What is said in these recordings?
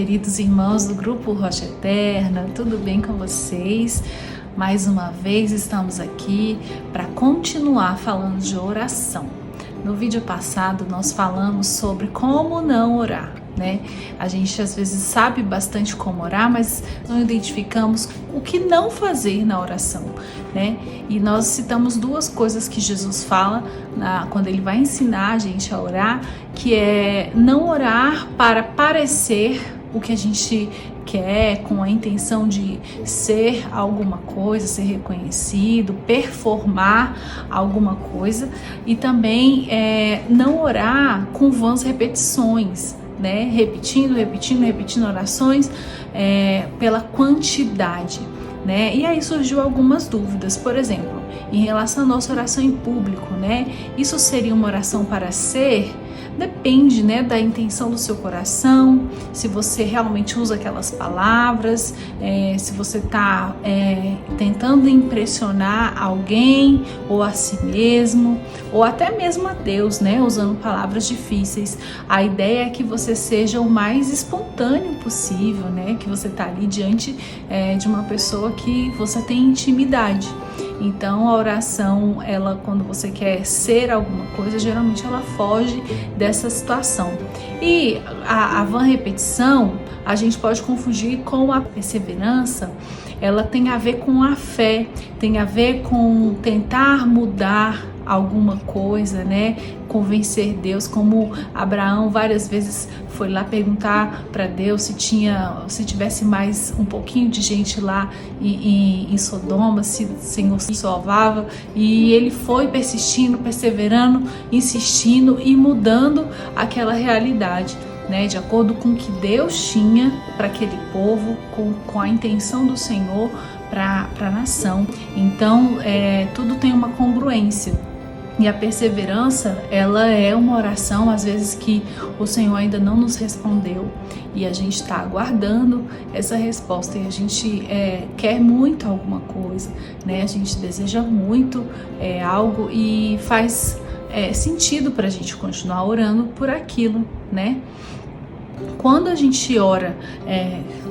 queridos irmãos do Grupo Rocha Eterna, tudo bem com vocês? Mais uma vez estamos aqui para continuar falando de oração. No vídeo passado nós falamos sobre como não orar, né? A gente às vezes sabe bastante como orar, mas não identificamos o que não fazer na oração, né? E nós citamos duas coisas que Jesus fala quando ele vai ensinar a gente a orar, que é não orar para parecer o que a gente quer, com a intenção de ser alguma coisa, ser reconhecido, performar alguma coisa, e também não orar com vãs repetições, né? Repetindo orações pela quantidade, né? E aí surgiu algumas dúvidas, por exemplo, em relação à nossa oração em público, né? Isso seria uma oração para ser? Depende, né, da intenção do seu coração, se você realmente usa aquelas palavras, se você está tentando impressionar alguém ou a si mesmo, ou até mesmo a Deus, né, usando palavras difíceis. A ideia é que você seja o mais espontâneo possível, né, que você está ali diante de uma pessoa que você tem intimidade. Então a oração, quando você quer ser alguma coisa, geralmente ela foge dessa situação. E a vã repetição, a gente pode confundir com a perseverança. Ela tem a ver com a fé, tem a ver com tentar mudar alguma coisa, né? Convencer Deus, como Abraão várias vezes foi lá perguntar para Deus se tivesse mais um pouquinho de gente lá em Sodoma, se o Senhor se salvava, e ele foi persistindo, perseverando, insistindo e mudando aquela realidade, né, de acordo com o que Deus tinha para aquele povo, com a intenção do Senhor para a nação. Então tudo tem uma congruência. E a perseverança, ela é uma oração, às vezes, que o Senhor ainda não nos respondeu. E a gente está aguardando essa resposta. E a gente quer muito alguma coisa, né? A gente deseja muito algo e faz sentido para a gente continuar orando por aquilo, né? Quando a gente ora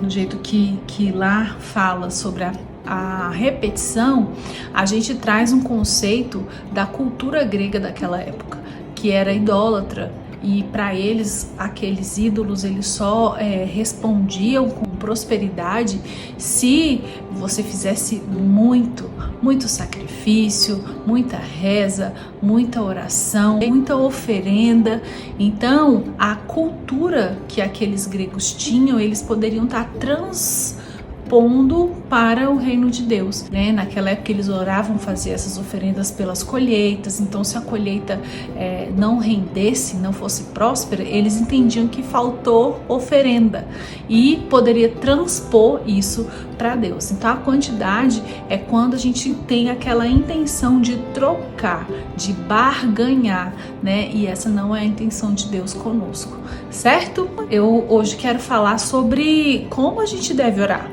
do jeito que lá fala sobre a repetição, a gente traz um conceito da cultura grega daquela época, que era idólatra, e para eles, aqueles ídolos, eles só respondiam com prosperidade se você fizesse muito sacrifício, muita reza, muita oração, muita oferenda. Então, a cultura que aqueles gregos tinham, eles poderiam estar transpondo para o reino de Deus, né? Naquela época eles oravam fazer essas oferendas pelas colheitas. Então, se a colheita não rendesse, não fosse próspera, eles entendiam que faltou oferenda e poderia transpor isso para Deus. Então, a quantidade é quando a gente tem aquela intenção de trocar, de barganhar, né? E essa não é a intenção de Deus conosco, certo? Eu hoje quero falar sobre como a gente deve orar,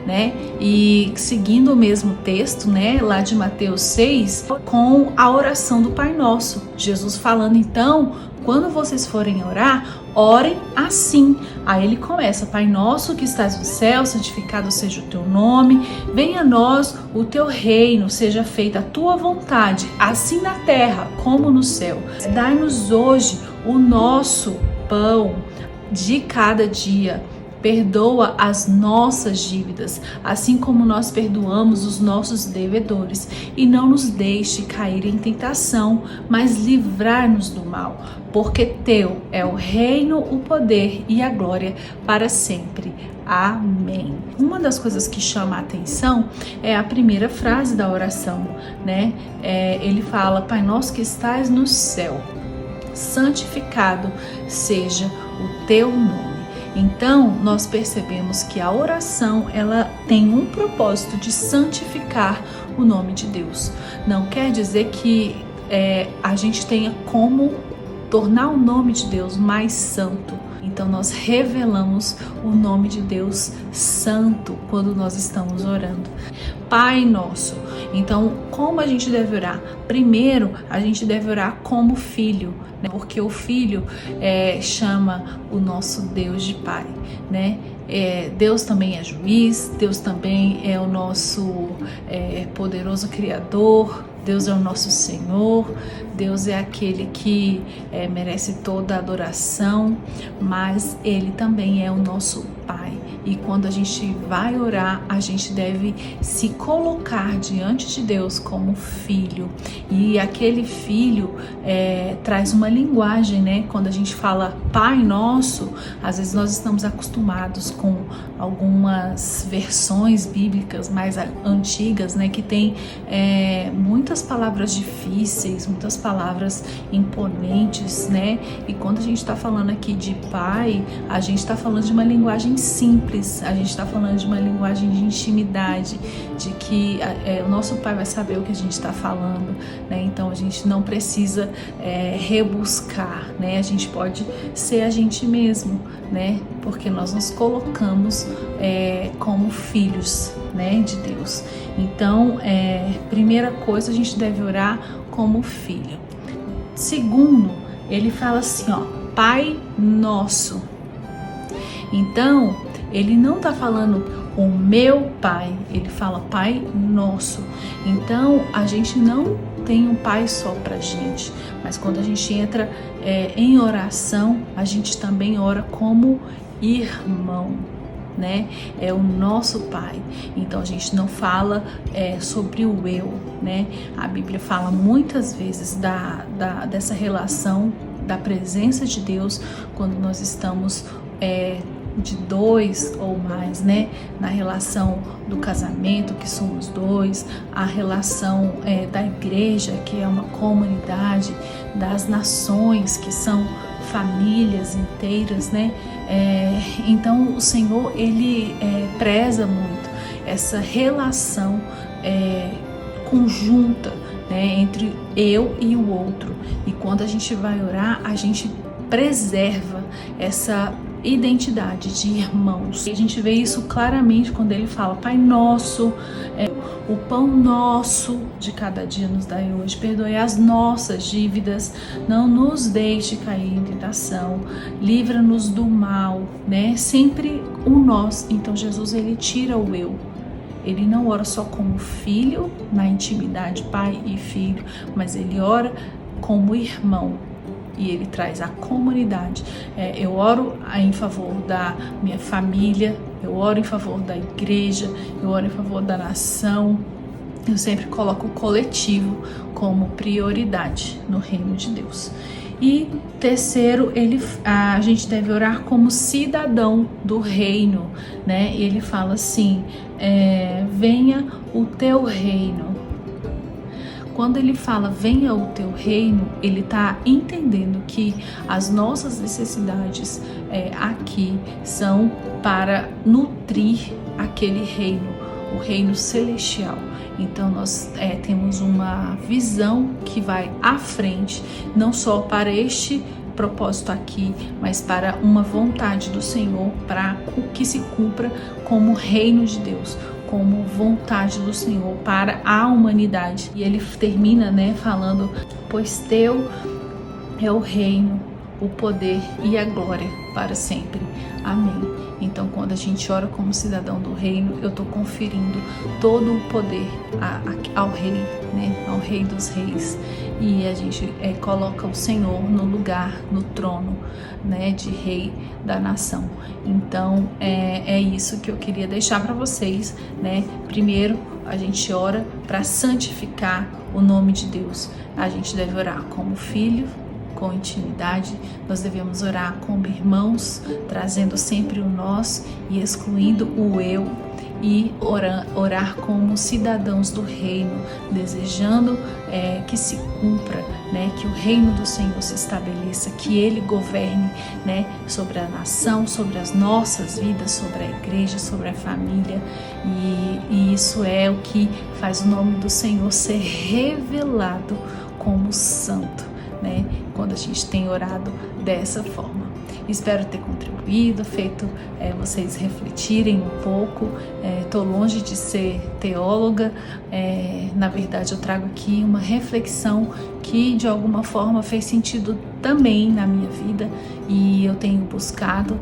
né? E seguindo o mesmo texto, né, lá de Mateus 6, com a oração do Pai Nosso. Jesus falando, então, quando vocês forem orar, orem assim. Aí ele começa: Pai nosso que estás no céu, santificado seja o teu nome, venha a nós o teu reino, seja feita a tua vontade, assim na terra como no céu. Dai-nos hoje o nosso pão de cada dia. Perdoa as nossas dívidas, assim como nós perdoamos os nossos devedores. E não nos deixe cair em tentação, mas livrar-nos do mal. Porque teu é o reino, o poder e a glória para sempre. Amém. Uma das coisas que chama a atenção é a primeira frase da oração, né? Ele fala: Pai nosso que estás no céu, santificado seja o teu nome. Então, nós percebemos que a oração, ela tem um propósito de santificar o nome de Deus. Não quer dizer que a gente tenha como tornar o nome de Deus mais santo. Então, nós revelamos o nome de Deus santo quando nós estamos orando. Pai nosso. Então, como a gente deve orar? Primeiro, a gente deve orar como filho, né? Porque o filho chama o nosso Deus de Pai, né? Deus também é juiz, Deus também é o nosso poderoso Criador, Deus é o nosso Senhor, Deus é aquele que merece toda a adoração, mas Ele também é o nosso Pai. E quando a gente vai orar, a gente deve se colocar diante de Deus como filho. E aquele filho traz uma linguagem, né? Quando a gente fala Pai Nosso, às vezes nós estamos acostumados com algumas versões bíblicas mais antigas, né? Que tem muitas palavras difíceis, muitas palavras imponentes, né? E quando a gente está falando aqui de Pai, a gente está falando de uma linguagem simples. A gente está falando de uma linguagem de intimidade, de que o nosso Pai vai saber o que a gente está falando, né? Então a gente não precisa rebuscar, né? A gente pode ser a gente mesmo, né? Porque nós nos colocamos como filhos, né, de Deus. Então, primeira coisa, a gente deve orar como filho. Segundo, ele fala assim, ó, Pai Nosso. Então, ele não está falando o meu Pai, ele fala Pai Nosso. Então, a gente não tem um Pai só pra gente, mas quando a gente entra em oração, a gente também ora como irmão, né? É o nosso Pai. Então a gente não fala sobre o eu, né? A Bíblia fala muitas vezes dessa relação da presença de Deus quando nós estamos de dois ou mais, né? Na relação do casamento, que somos dois, a relação da igreja, que é uma comunidade, das nações, que são famílias inteiras, né? Então o Senhor, ele preza muito essa relação conjunta, né, entre eu e o outro. E quando a gente vai orar, a gente preserva essa identidade de irmãos. E a gente vê isso claramente quando ele fala Pai Nosso, o pão nosso de cada dia nos dai hoje, perdoe as nossas dívidas, não nos deixe cair em tentação, livra-nos do mal, né? Sempre o nós. Então Jesus, ele tira o eu. Ele não ora só como filho, na intimidade, pai e filho, mas ele ora como irmão. E ele traz a comunidade. Eu oro em favor da minha família, eu oro em favor da igreja, eu oro em favor da nação. Eu sempre coloco o coletivo como prioridade no reino de Deus. E terceiro, a gente deve orar como cidadão do reino, né? Ele fala assim, venha o teu reino. Quando ele fala venha o teu reino, ele está entendendo que as nossas necessidades aqui são para nutrir aquele reino, o reino celestial. Então nós temos uma visão que vai à frente, não só para este propósito aqui, mas para uma vontade do Senhor, para que se cumpra como reino de Deus, como vontade do Senhor para a humanidade. E ele termina, né, falando, pois teu é o reino, o poder e a glória para sempre. Amém. Então, quando a gente ora como cidadão do reino, eu estou conferindo todo o poder ao rei, né, ao rei dos reis. E a gente coloca o Senhor no lugar, no trono, né, de rei da nação. Então, é isso que eu queria deixar para vocês, né? Primeiro, a gente ora para santificar o nome de Deus. A gente deve orar como filho, com intimidade. Nós devemos orar como irmãos, trazendo sempre o nós e excluindo o eu. E orar como cidadãos do reino, desejando que se cumpra, né, que o reino do Senhor se estabeleça, que Ele governe, né, sobre a nação, sobre as nossas vidas, sobre a igreja, sobre a família. E isso é o que faz o nome do Senhor ser revelado como santo, né, quando a gente tem orado dessa forma. Espero ter contribuído, feito vocês refletirem um pouco. Estou longe de ser teóloga, na verdade eu trago aqui uma reflexão que de alguma forma fez sentido também na minha vida, e eu tenho buscado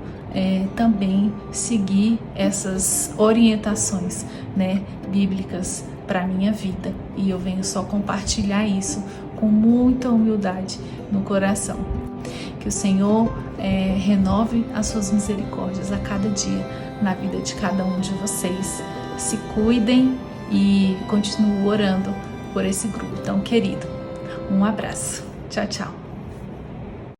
também seguir essas orientações, né, bíblicas para a minha vida, e eu venho só compartilhar isso com muita humildade no coração. Que o Senhor renove as suas misericórdias a cada dia na vida de cada um de vocês. Se cuidem e continuo orando por esse grupo tão querido. Um abraço. Tchau, tchau.